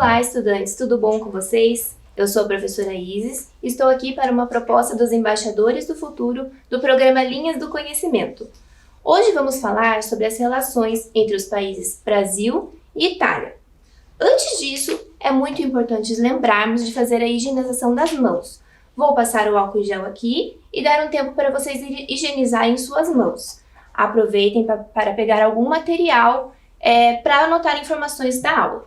Olá, estudantes, tudo bom com vocês? Eu sou a professora Isis e estou aqui para uma proposta dos embaixadores do futuro do programa Linhas do Conhecimento. Hoje vamos falar sobre as relações entre os países Brasil e Itália. Antes disso, é muito importante lembrarmos de fazer a higienização das mãos. Vou passar o álcool gel aqui e dar um tempo para vocês higienizarem suas mãos. Aproveitem para pegar algum material para anotar informações da aula.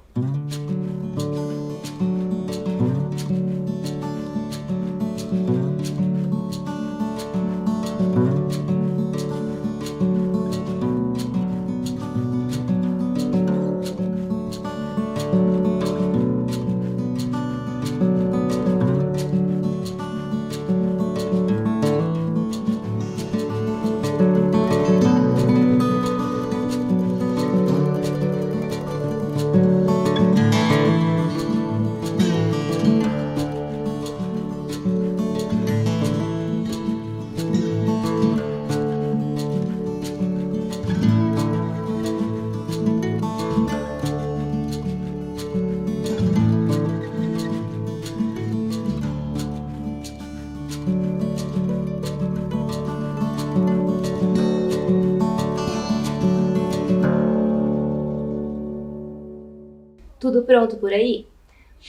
Tudo pronto por aí?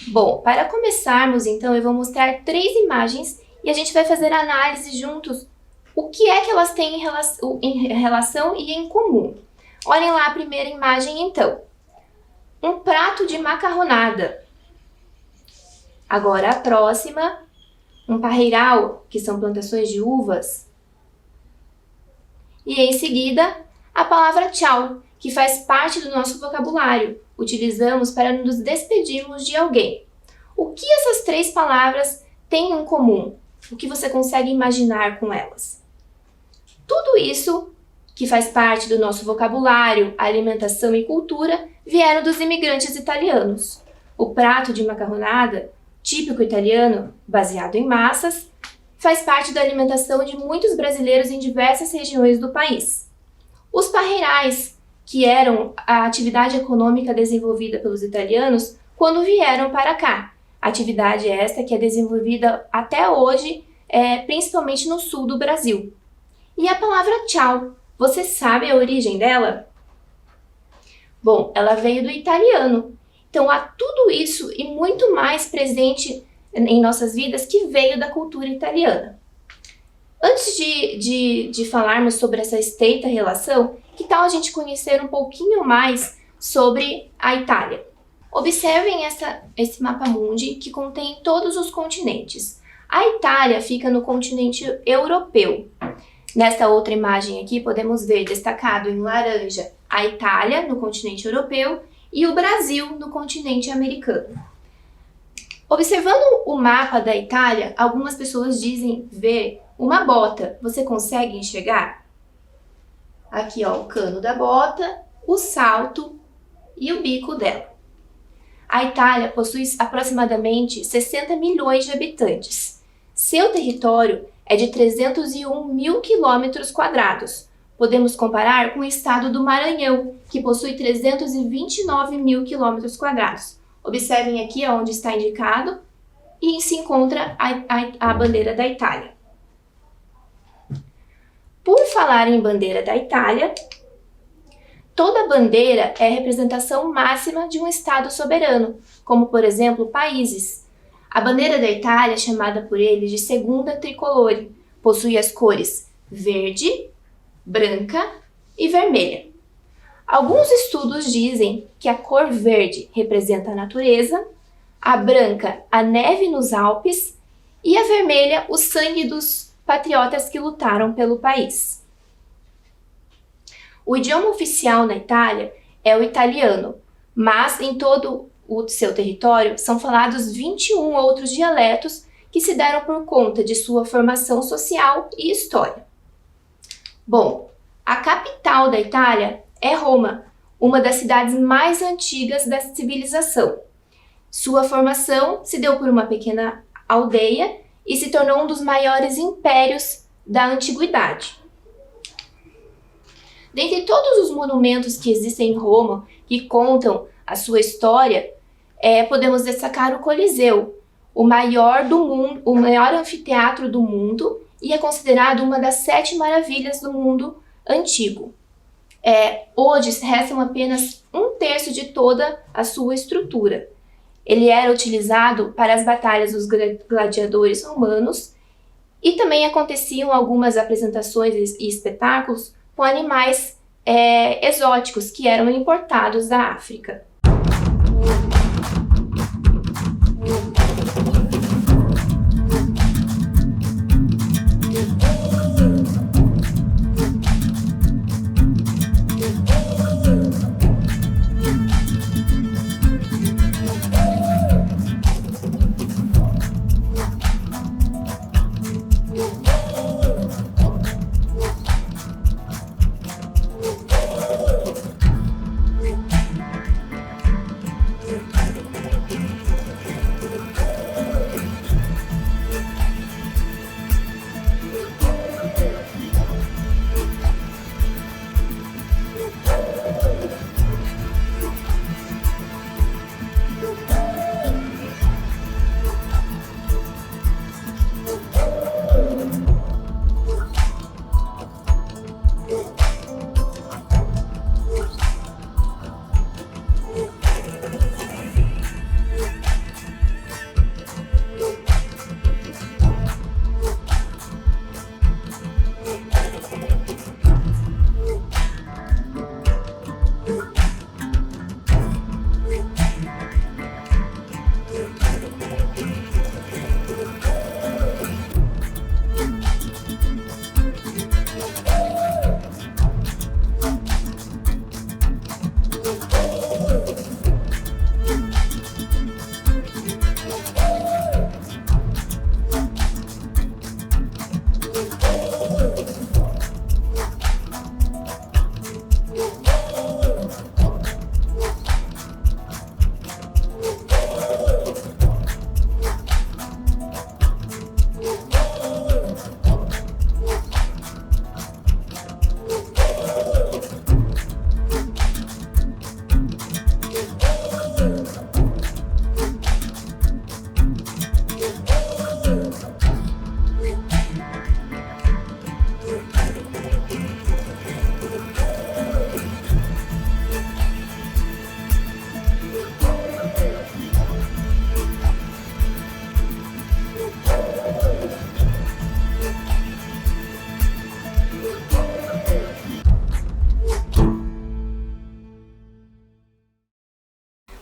Bom, para começarmos então eu vou mostrar 3 imagens e a gente vai fazer a análise juntos o que é que elas têm em relação e em comum. Olhem lá a primeira imagem então. Um prato de macarronada. Agora a próxima, um parreiral, que são plantações de uvas. E em seguida, a palavra tchau, que faz parte do nosso vocabulário. Utilizamos para nos despedirmos de alguém. O que essas 3 palavras têm em comum? O que você consegue imaginar com elas? Tudo isso que faz parte do nosso vocabulário, alimentação e cultura, vieram dos imigrantes italianos. O prato de macarronada, típico italiano, baseado em massas, faz parte da alimentação de muitos brasileiros em diversas regiões do país. Os parreirais, que eram a atividade econômica desenvolvida pelos italianos quando vieram para cá. Atividade esta que é desenvolvida até hoje, principalmente no sul do Brasil. E a palavra tchau, você sabe a origem dela? Bom, ela veio do italiano. Então há tudo isso e muito mais presente em nossas vidas que veio da cultura italiana. Antes de falarmos sobre essa estreita relação, que tal a gente conhecer um pouquinho mais sobre a Itália? Observem esse mapa mundi que contém todos os continentes. A Itália fica no continente europeu. Nesta outra imagem aqui podemos ver destacado em laranja a Itália no continente europeu e o Brasil no continente americano. Observando o mapa da Itália, algumas pessoas dizem ver uma bota. Você consegue enxergar? Aqui, ó, o cano da bota, o salto e o bico dela. A Itália possui aproximadamente 60 milhões de habitantes. Seu território é de 301 mil quilômetros quadrados. Podemos comparar com o estado do Maranhão, que possui 329 mil quilômetros quadrados. Observem aqui onde está indicado e se encontra a bandeira da Itália. Por falar em bandeira da Itália, toda bandeira é a representação máxima de um Estado soberano, como por exemplo países. A bandeira da Itália é chamada por eles de segunda tricolore, possui as cores verde, branca e vermelha. Alguns estudos dizem que a cor verde representa a natureza, a branca a neve nos Alpes e a vermelha o sangue dos patriotas que lutaram pelo país. O idioma oficial na Itália é o italiano, mas em todo o seu território são falados 21 outros dialetos que se deram por conta de sua formação social e história. Bom, a capital da Itália é Roma, uma das cidades mais antigas da civilização. Sua formação se deu por uma pequena aldeia e se tornou um dos maiores impérios da antiguidade. Dentre todos os monumentos que existem em Roma, que contam a sua história, podemos destacar o Coliseu, o maior do mundo, o maior anfiteatro do mundo, e é considerado uma das 7 maravilhas do mundo antigo. Hoje restam apenas 1/3 de toda a sua estrutura. Ele era utilizado para as batalhas dos gladiadores romanos e também aconteciam algumas apresentações e espetáculos com animais exóticos que eram importados da África.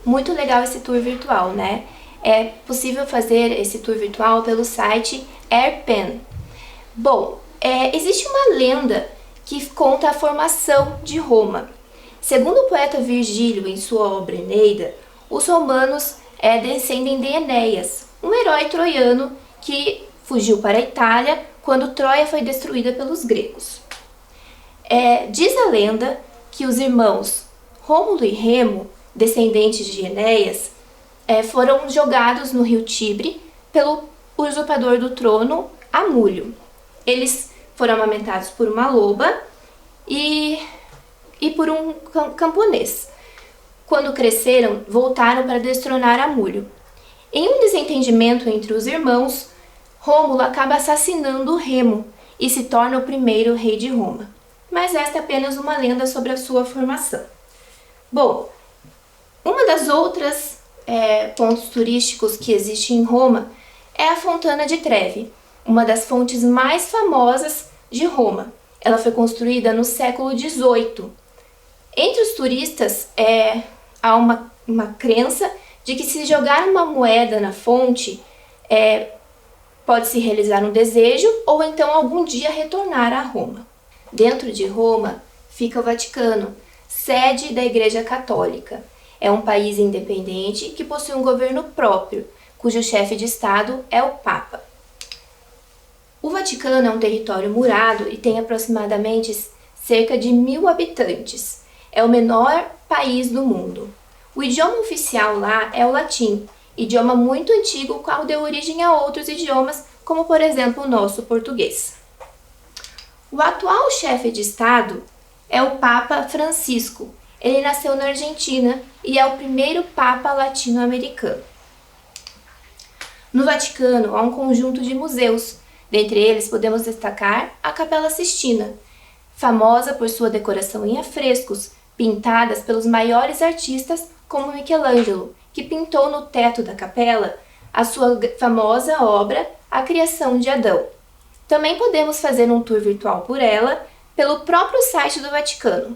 Muito legal esse tour virtual, né? É possível fazer esse tour virtual pelo site AirPen. Bom, existe uma lenda que conta a formação de Roma. Segundo o poeta Virgílio, em sua obra Eneida, os romanos descendem de Enéas, um herói troiano que fugiu para a Itália quando Troia foi destruída pelos gregos. Diz a lenda que os irmãos Rômulo e Remo, descendentes de Enéas, foram jogados no rio Tibre pelo usurpador do trono Amulio. Eles foram amamentados por uma loba e por um camponês. Quando cresceram, voltaram para destronar Amulio. Em um desentendimento entre os irmãos, Rômulo acaba assassinando Remo e se torna o primeiro rei de Roma. Mas esta é apenas uma lenda sobre a sua formação. Bom, uma das outras pontos turísticos que existe em Roma é a Fontana di Trevi, uma das fontes mais famosas de Roma. Ela foi construída no século XVIII. Entre os turistas há uma crença de que se jogar uma moeda na fonte pode-se realizar um desejo ou então algum dia retornar a Roma. Dentro de Roma fica o Vaticano, sede da Igreja Católica. É um país independente que possui um governo próprio, cujo chefe de Estado é o Papa. O Vaticano é um território murado e tem aproximadamente cerca de 1.000 habitantes. É o menor país do mundo. O idioma oficial lá é o latim, idioma muito antigo, qual deu origem a outros idiomas, como por exemplo o nosso português. O atual chefe de Estado é o Papa Francisco. Ele nasceu na Argentina e é o primeiro Papa latino-americano. No Vaticano há um conjunto de museus. Dentre eles podemos destacar a Capela Sistina, famosa por sua decoração em afrescos, pintadas pelos maiores artistas como Michelangelo, que pintou no teto da capela a sua famosa obra A Criação de Adão. Também podemos fazer um tour virtual por ela pelo próprio site do Vaticano.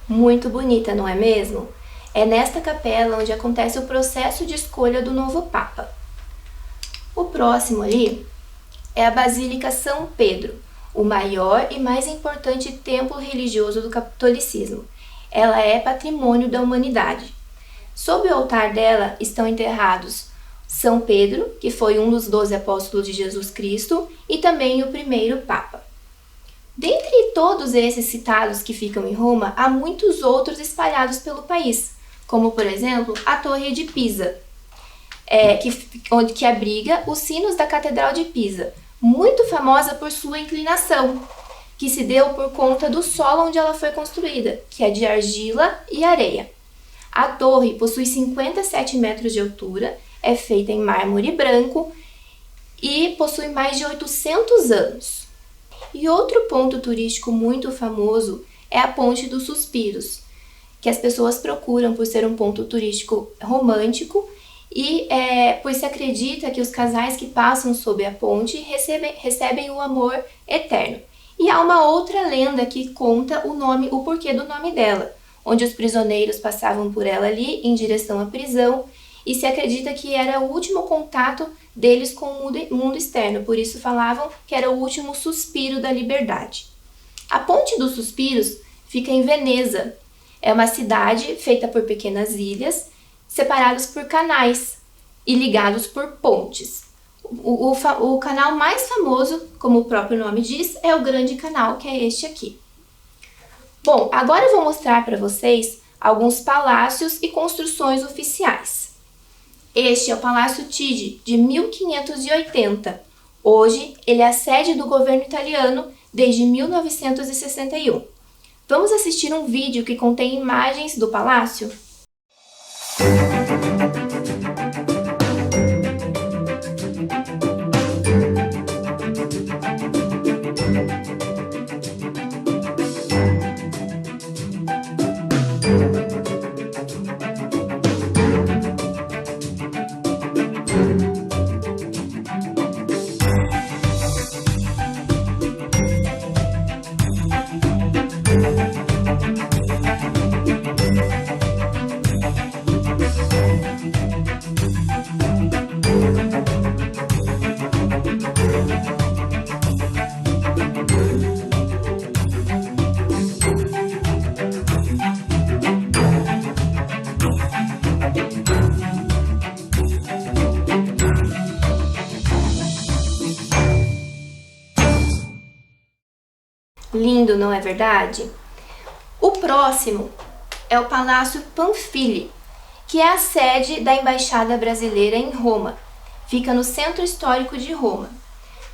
Muito bonita, não é mesmo? É nesta capela onde acontece o processo de escolha do novo Papa. O próximo ali é a Basílica São Pedro, o maior e mais importante templo religioso do catolicismo. Ela é patrimônio da humanidade. Sob o altar dela estão enterrados São Pedro, que foi um dos 12 apóstolos de Jesus Cristo, e também o primeiro Papa. Dentre todos esses citados que ficam em Roma, há muitos outros espalhados pelo país, como por exemplo a Torre de Pisa, que abriga os sinos da Catedral de Pisa, muito famosa por sua inclinação, que se deu por conta do solo onde ela foi construída, que é de argila e areia. A torre possui 57 metros de altura, é feita em mármore branco e possui mais de 800 anos. E outro ponto turístico muito famoso é a Ponte dos Suspiros, que as pessoas procuram por ser um ponto turístico romântico e pois se acredita que os casais que passam sob a ponte recebem o amor eterno. E há uma outra lenda que conta o porquê do nome dela, onde os prisioneiros passavam por ela ali em direção à prisão e se acredita que era o último contato deles com o mundo externo, por isso falavam que era o último suspiro da liberdade. A Ponte dos Suspiros fica em Veneza. É uma cidade feita por pequenas ilhas, separados por canais e ligados por pontes. O canal mais famoso, como o próprio nome diz, é o Grande Canal, que é este aqui. Bom, agora eu vou mostrar para vocês alguns palácios e construções oficiais. Este é o Palácio Chigi, de 1580. Hoje, ele é a sede do governo italiano desde 1961. Vamos assistir um vídeo que contém imagens do palácio? Lindo, não é verdade? O próximo é o Palácio Panfili, que é a sede da Embaixada Brasileira em Roma. Fica no Centro Histórico de Roma.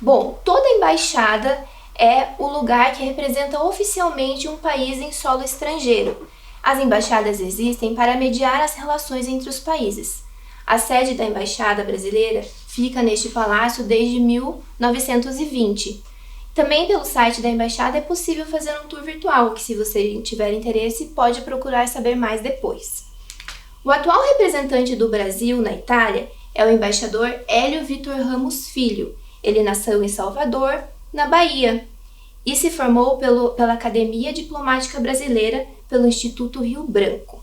Bom, toda embaixada é o lugar que representa oficialmente um país em solo estrangeiro. As embaixadas existem para mediar as relações entre os países. A sede da Embaixada Brasileira fica neste palácio desde 1920. Também pelo site da Embaixada é possível fazer um tour virtual, que se você tiver interesse pode procurar saber mais depois. O atual representante do Brasil na Itália é o embaixador Hélio Vitor Ramos Filho. Ele nasceu em Salvador, na Bahia, e se formou pela Academia Diplomática Brasileira pelo Instituto Rio Branco.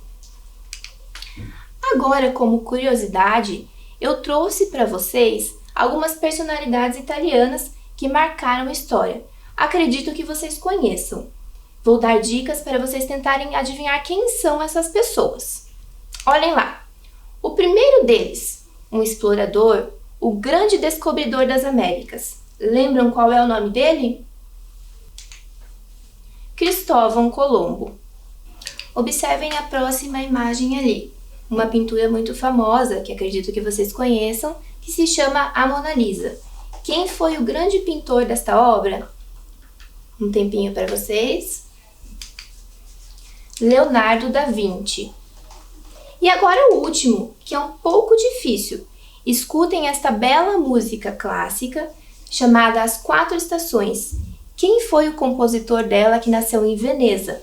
Agora, como curiosidade, eu trouxe para vocês algumas personalidades italianas que marcaram a história. Acredito que vocês conheçam. Vou dar dicas para vocês tentarem adivinhar quem são essas pessoas. Olhem lá. O primeiro deles, um explorador, o grande descobridor das Américas. Lembram qual é o nome dele? Cristóvão Colombo. Observem a próxima imagem ali. Uma pintura muito famosa, que acredito que vocês conheçam, que se chama A Mona Lisa. Quem foi o grande pintor desta obra? Um tempinho para vocês. Leonardo da Vinci. E agora o último, que é um pouco difícil. Escutem esta bela música clássica chamada As Quatro Estações. Quem foi o compositor dela que nasceu em Veneza?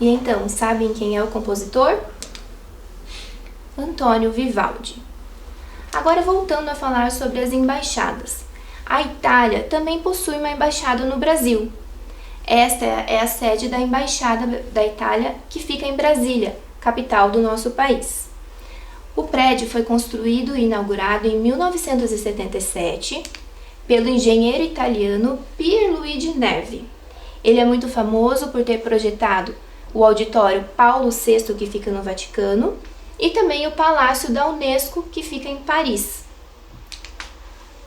E então, sabem quem é o compositor? Antônio Vivaldi. Agora voltando a falar sobre as embaixadas. A Itália também possui uma embaixada no Brasil. Esta é a sede da Embaixada da Itália, que fica em Brasília, capital do nosso país. O prédio foi construído e inaugurado em 1977 pelo engenheiro italiano Pierluigi Nervi. Ele é muito famoso por ter projetado o auditório Paulo VI, que fica no Vaticano, e também o Palácio da Unesco, que fica em Paris.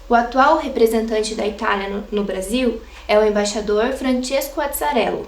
O atual representante da Itália no Brasil é o embaixador Francesco Azzarello.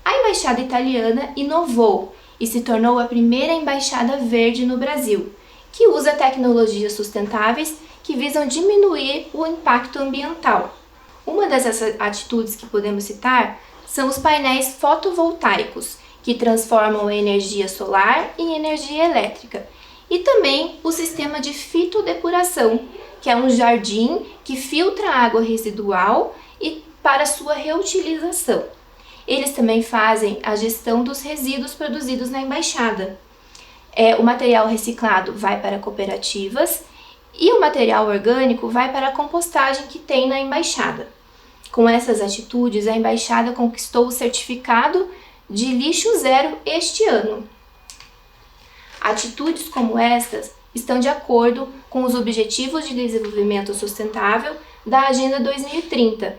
A embaixada italiana inovou e se tornou a primeira embaixada verde no Brasil, que usa tecnologias sustentáveis que visam diminuir o impacto ambiental. Uma dessas atitudes que podemos citar são os painéis fotovoltaicos, que transformam a energia solar em energia elétrica, e também o sistema de fitodepuração, que é um jardim que filtra a água residual e para sua reutilização. Eles também fazem a gestão dos resíduos produzidos na embaixada. O material reciclado vai para cooperativas e o material orgânico vai para a compostagem que tem na embaixada. Com essas atitudes, a embaixada conquistou o certificado de lixo zero este ano. Atitudes como estas estão de acordo com os Objetivos de Desenvolvimento Sustentável da Agenda 2030,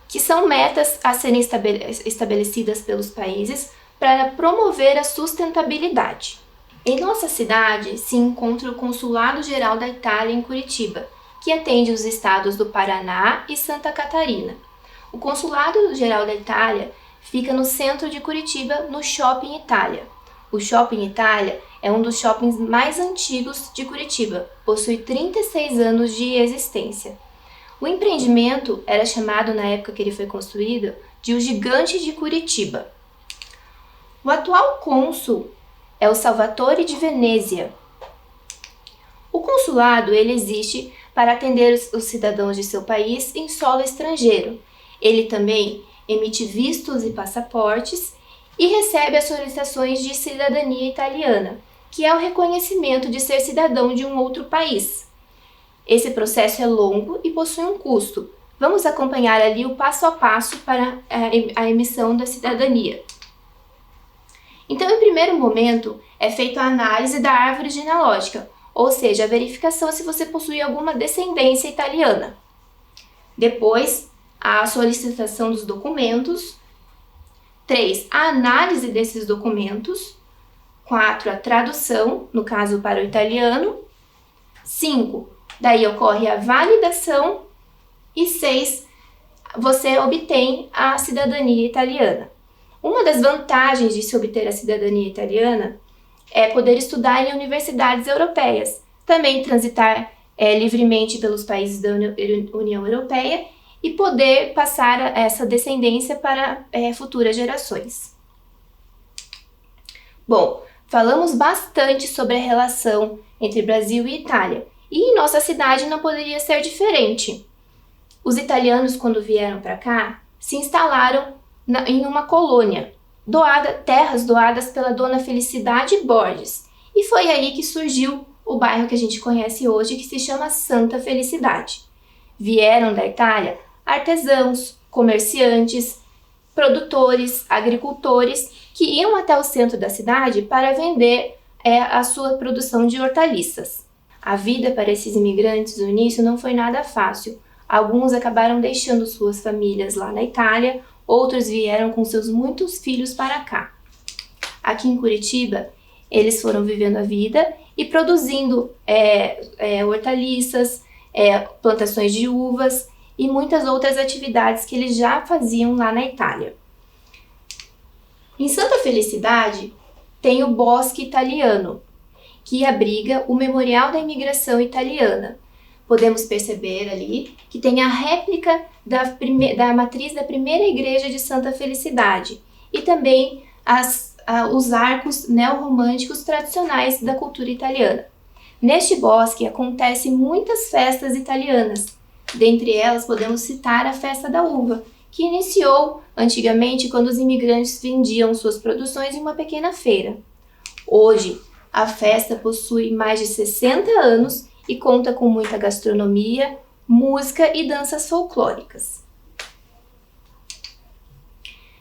que são metas a serem estabelecidas pelos países para promover a sustentabilidade. Em nossa cidade se encontra o Consulado Geral da Itália em Curitiba, que atende os estados do Paraná e Santa Catarina. O Consulado Geral da Itália fica no centro de Curitiba, no Shopping Itália. O Shopping Itália é um dos shoppings mais antigos de Curitiba, possui 36 anos de existência. O empreendimento era chamado, na época que ele foi construído, de o Gigante de Curitiba. O atual cônsul é o Salvatore de Venezia. O consulado ele existe para atender os cidadãos de seu país em solo estrangeiro. Ele também emite vistos e passaportes e recebe as solicitações de cidadania italiana, que é o reconhecimento de ser cidadão de um outro país. Esse processo é longo e possui um custo. Vamos acompanhar ali o passo a passo para a emissão da cidadania. Então, em primeiro momento, é feita a análise da árvore genealógica, ou seja, a verificação se você possui alguma descendência italiana. Depois, a solicitação dos documentos. 3. A análise desses documentos. 4. A tradução, no caso para o italiano. 5. Daí ocorre a validação. E 6. Você obtém a cidadania italiana. Uma das vantagens de se obter a cidadania italiana é poder estudar em universidades europeias, também transitar livremente pelos países da União Europeia e poder passar essa descendência para futuras gerações. Bom, falamos bastante sobre a relação entre Brasil e Itália, e em nossa cidade não poderia ser diferente. Os italianos, quando vieram para cá, se instalaram em uma colônia, terras doadas pela dona Felicidade Borges, e foi aí que surgiu o bairro que a gente conhece hoje, que se chama Santa Felicidade. Vieram da Itália artesãos, comerciantes, produtores, agricultores, que iam até o centro da cidade para vender a sua produção de hortaliças. A vida para esses imigrantes no início não foi nada fácil. Alguns acabaram deixando suas famílias lá na Itália, outros vieram com seus muitos filhos para cá. Aqui em Curitiba, eles foram vivendo a vida e produzindo hortaliças, plantações de uvas e muitas outras atividades que eles já faziam lá na Itália. Em Santa Felicidade tem o Bosque Italiano, que abriga o Memorial da Imigração Italiana. Podemos perceber ali que tem a réplica da matriz da primeira igreja de Santa Felicidade e também os arcos neorromânticos tradicionais da cultura italiana. Neste bosque acontecem muitas festas italianas. Dentre elas podemos citar a Festa da Uva, que iniciou antigamente quando os imigrantes vendiam suas produções em uma pequena feira. Hoje, a festa possui mais de 60 anos e conta com muita gastronomia, música e danças folclóricas.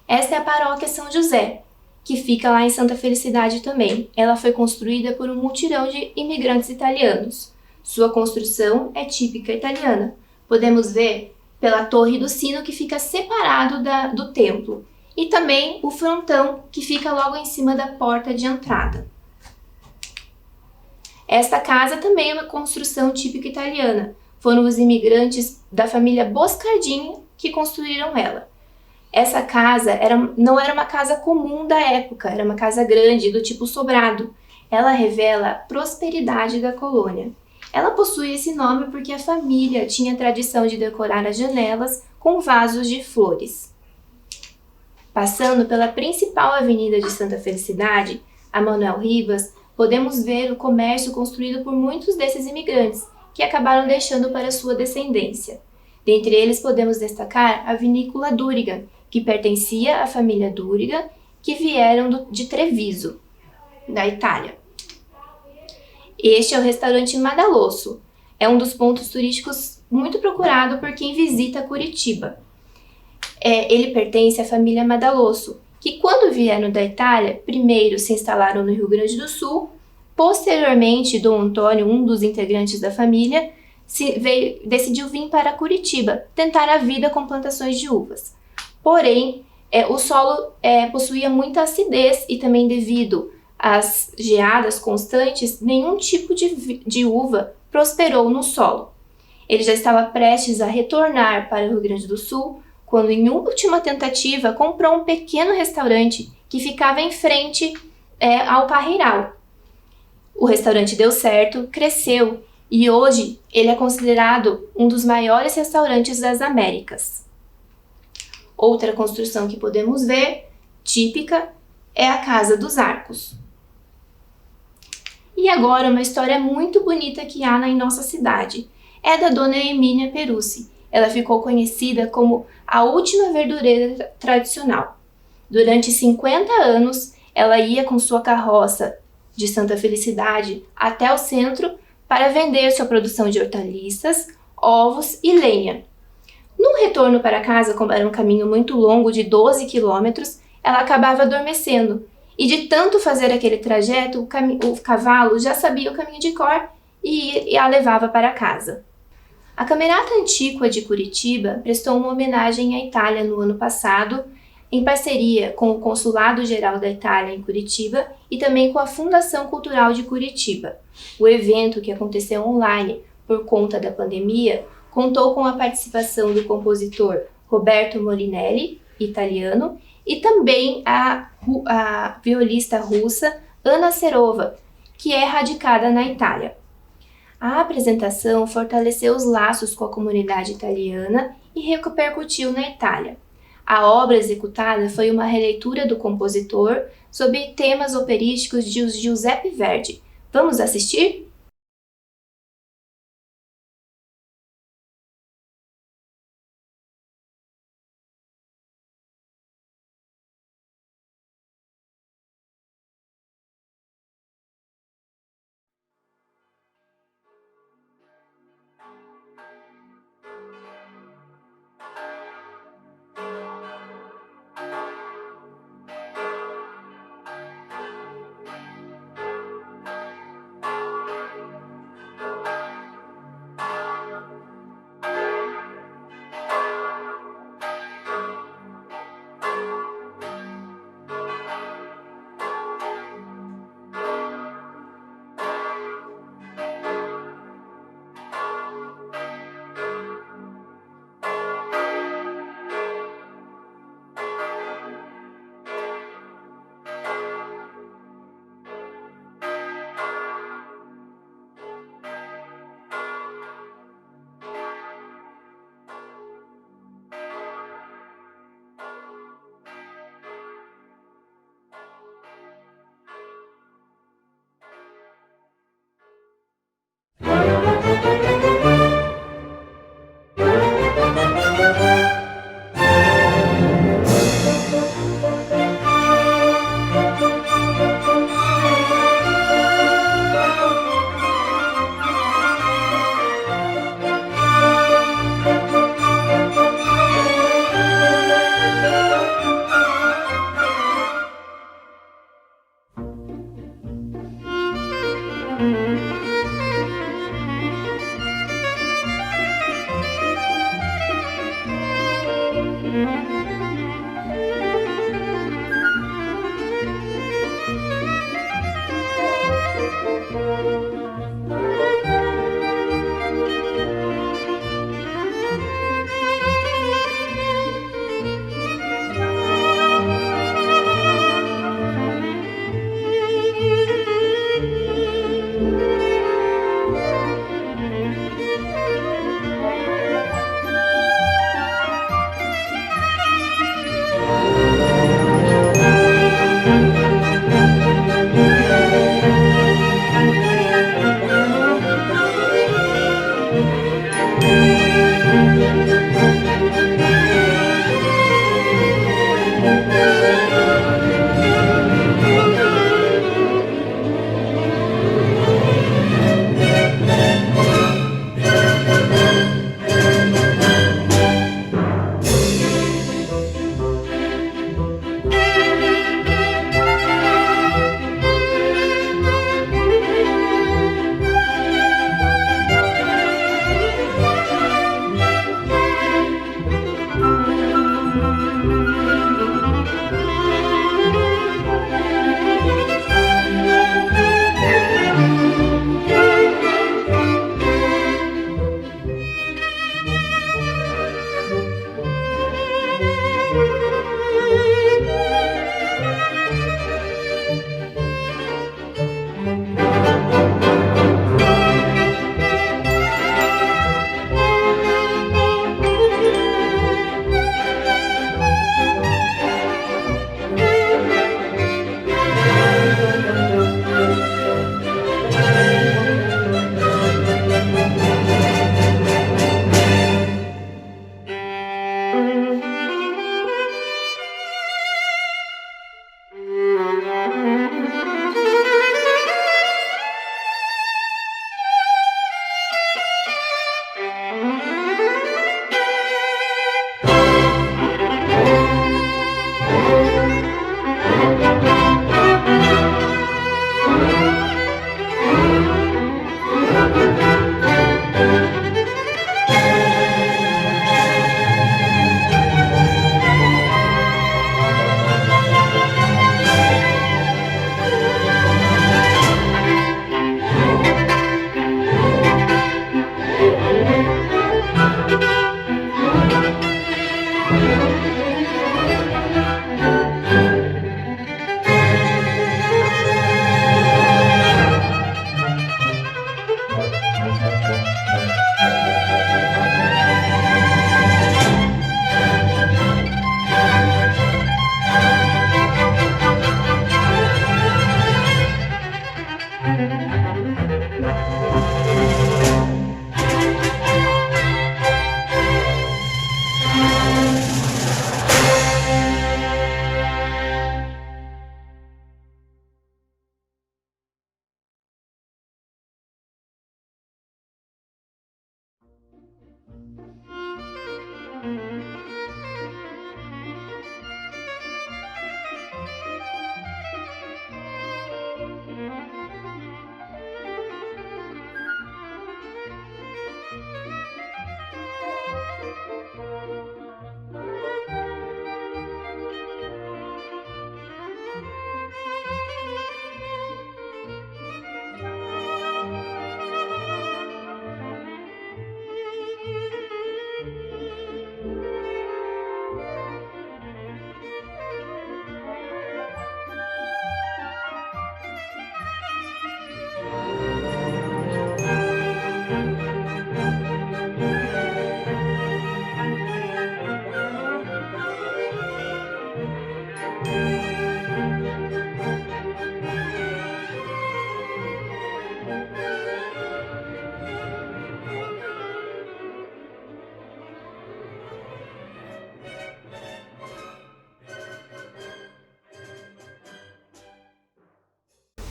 Esta é a paróquia São José, que fica lá em Santa Felicidade também. Ela foi construída por um mutirão de imigrantes italianos. Sua construção é típica italiana. Podemos ver pela torre do sino que fica separado do templo e também o frontão que fica logo em cima da porta de entrada. Esta casa também é uma construção típica italiana. Foram os imigrantes da família Boscardini que construíram ela. Essa casa não era uma casa comum da época, era uma casa grande, do tipo sobrado. Ela revela a prosperidade da colônia. Ela possui esse nome porque a família tinha a tradição de decorar as janelas com vasos de flores. Passando pela principal avenida de Santa Felicidade, a Manuel Rivas, podemos ver o comércio construído por muitos desses imigrantes, que acabaram deixando para sua descendência. Dentre eles podemos destacar a Vinícola Duriga, que pertencia à família Duriga, que vieram de Treviso, da Itália. Este é o restaurante Madalosso. É um dos pontos turísticos muito procurado por quem visita Curitiba. Ele pertence à família Madalosso, que quando vieram da Itália, primeiro se instalaram no Rio Grande do Sul, posteriormente Dom Antônio, um dos integrantes da família, decidiu vir para Curitiba, tentar a vida com plantações de uvas. Porém, o solo possuía muita acidez e também devido às geadas constantes, nenhum tipo de uva prosperou no solo. Ele já estava prestes a retornar para o Rio Grande do Sul, quando em última tentativa comprou um pequeno restaurante que ficava em frente ao Parreiral. O restaurante deu certo, cresceu e hoje ele é considerado um dos maiores restaurantes das Américas. Outra construção que podemos ver, típica, é a Casa dos Arcos. E agora uma história muito bonita que há em nossa cidade. É da Dona Emília Perucci. Ela ficou conhecida como a última verdureira tradicional. Durante 50 anos, ela ia com sua carroça de Santa Felicidade até o centro para vender sua produção de hortaliças, ovos e lenha. No retorno para casa, como era um caminho muito longo de 12 quilômetros, ela acabava adormecendo. E de tanto fazer aquele trajeto, o cavalo já sabia o caminho de cor e a levava para casa. A Camerata Antiqua de Curitiba prestou uma homenagem à Itália no ano passado, em parceria com o Consulado Geral da Itália em Curitiba e também com a Fundação Cultural de Curitiba. O evento, que aconteceu online por conta da pandemia, contou com a participação do compositor Roberto Molinelli, italiano, e também a violista russa Anna Serova, que é radicada na Itália. A apresentação fortaleceu os laços com a comunidade italiana e repercutiu na Itália. A obra executada foi uma releitura do compositor sobre temas operísticos de Giuseppe Verdi. Vamos assistir?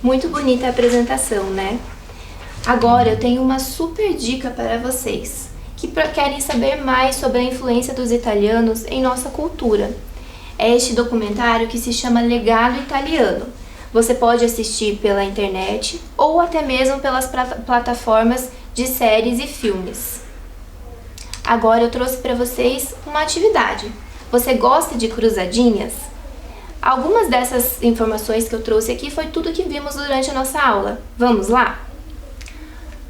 Muito bonita a apresentação, né? Agora eu tenho uma super dica para vocês que querem saber mais sobre a influência dos italianos em nossa cultura. É este documentário que se chama Legado Italiano. Você pode assistir pela internet ou até mesmo pelas plataformas de séries e filmes. Agora eu trouxe para vocês uma atividade. Você gosta de cruzadinhas? Algumas dessas informações que eu trouxe aqui foi tudo que vimos durante a nossa aula. Vamos lá?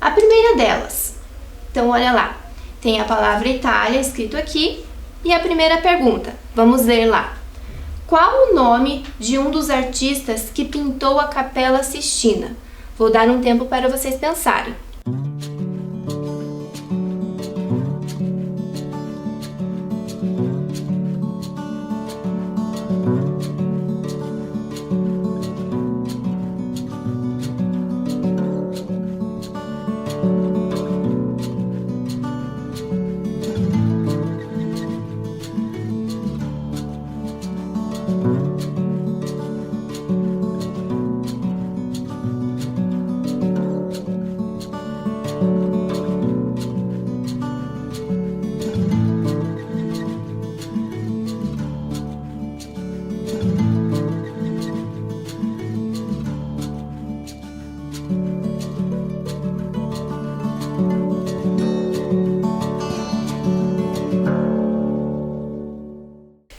A primeira delas. Então, olha lá. Tem a palavra Itália escrito aqui e a primeira pergunta. Vamos ler lá. Qual o nome de um dos artistas que pintou a Capela Sistina? Vou dar um tempo para vocês pensarem.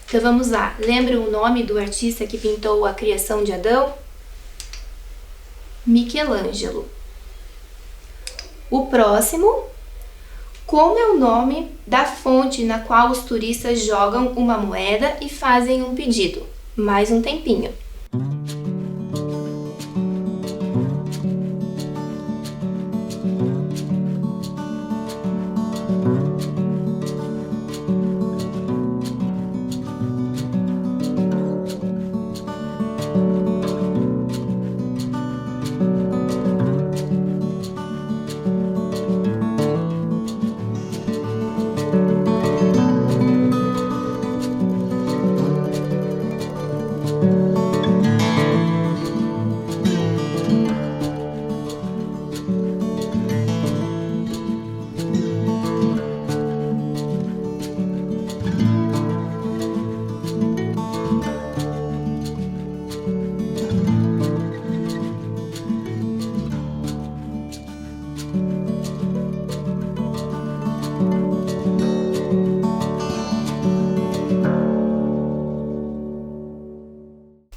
Então vamos lá, lembra o nome do artista que pintou a criação de Adão? Michelangelo. O próximo, como é o nome da fonte na qual os turistas jogam uma moeda e fazem um pedido? Mais um tempinho.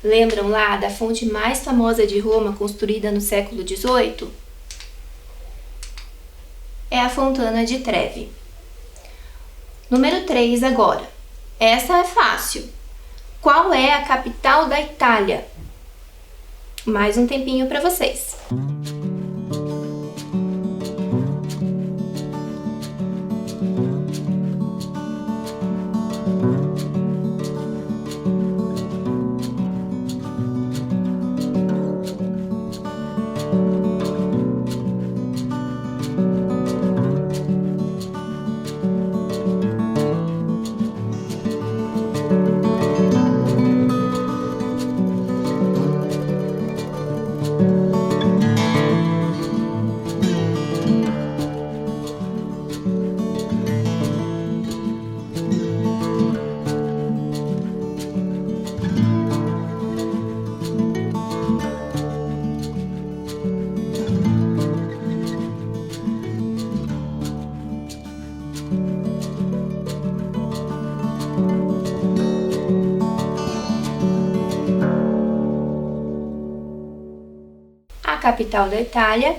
Lembram lá da fonte mais famosa de Roma, construída no século XVIII? É a Fontana di Trevi. Número 3 agora. Essa é fácil. Qual é a capital da Itália? Mais um tempinho para vocês. A capital da Itália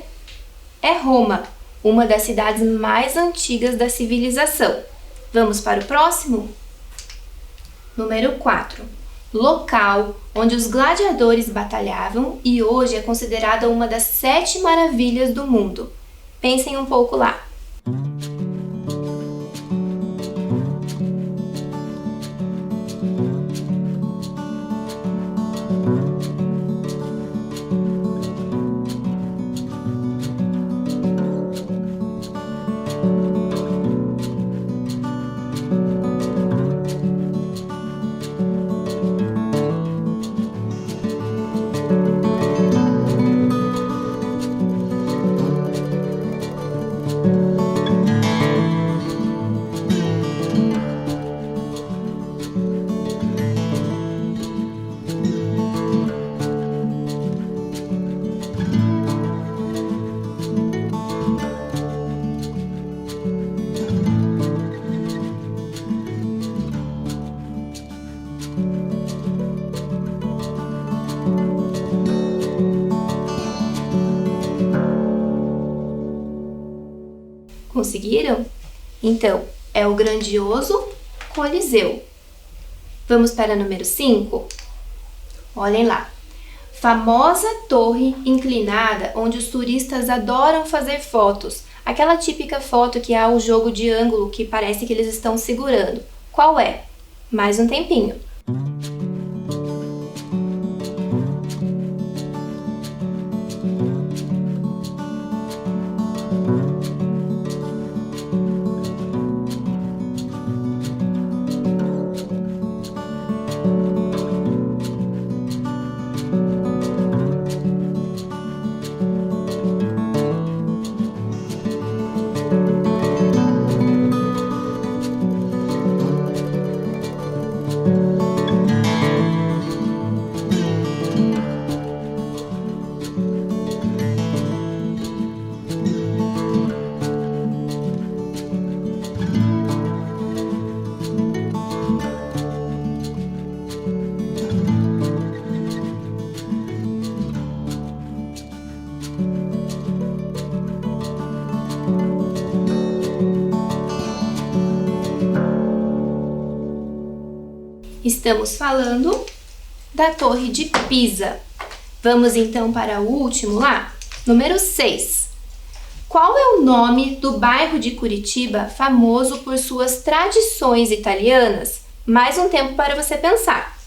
é Roma, uma das cidades mais antigas da civilização. Vamos para o próximo? Número 4. Local onde os gladiadores batalhavam e hoje é considerada uma das 7 maravilhas do mundo. Pensem um pouco lá. Conseguiram? Então, é o grandioso Coliseu. Vamos para o número 5? Olhem lá. Famosa torre inclinada onde os turistas adoram fazer fotos. Aquela típica foto que há o jogo de ângulo que parece que eles estão segurando. Qual é? Mais um tempinho. Estamos falando da Torre de Pisa. Vamos então para o último lá, número 6. Qual é o nome do bairro de Curitiba famoso por suas tradições italianas? Mais um tempo para você pensar.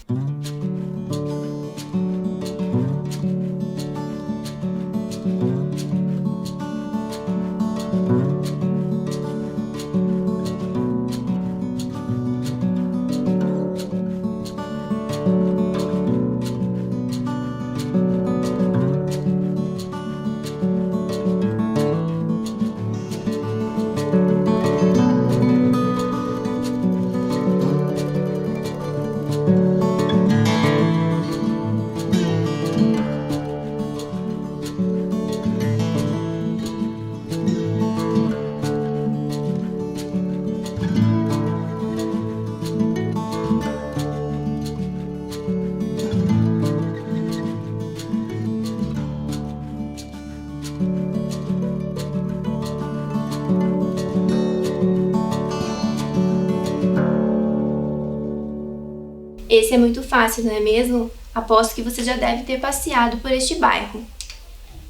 Esse é muito fácil, não é mesmo? Aposto que você já deve ter passeado por este bairro.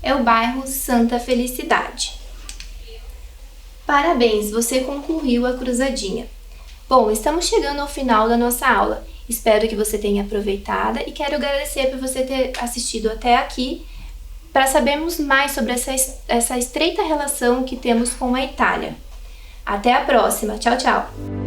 É o bairro Santa Felicidade. Parabéns, você concluiu a cruzadinha. Bom, estamos chegando ao final da nossa aula. Espero que você tenha aproveitado e quero agradecer por você ter assistido até aqui para sabermos mais sobre essa estreita relação que temos com a Itália. Até a próxima. Tchau, tchau!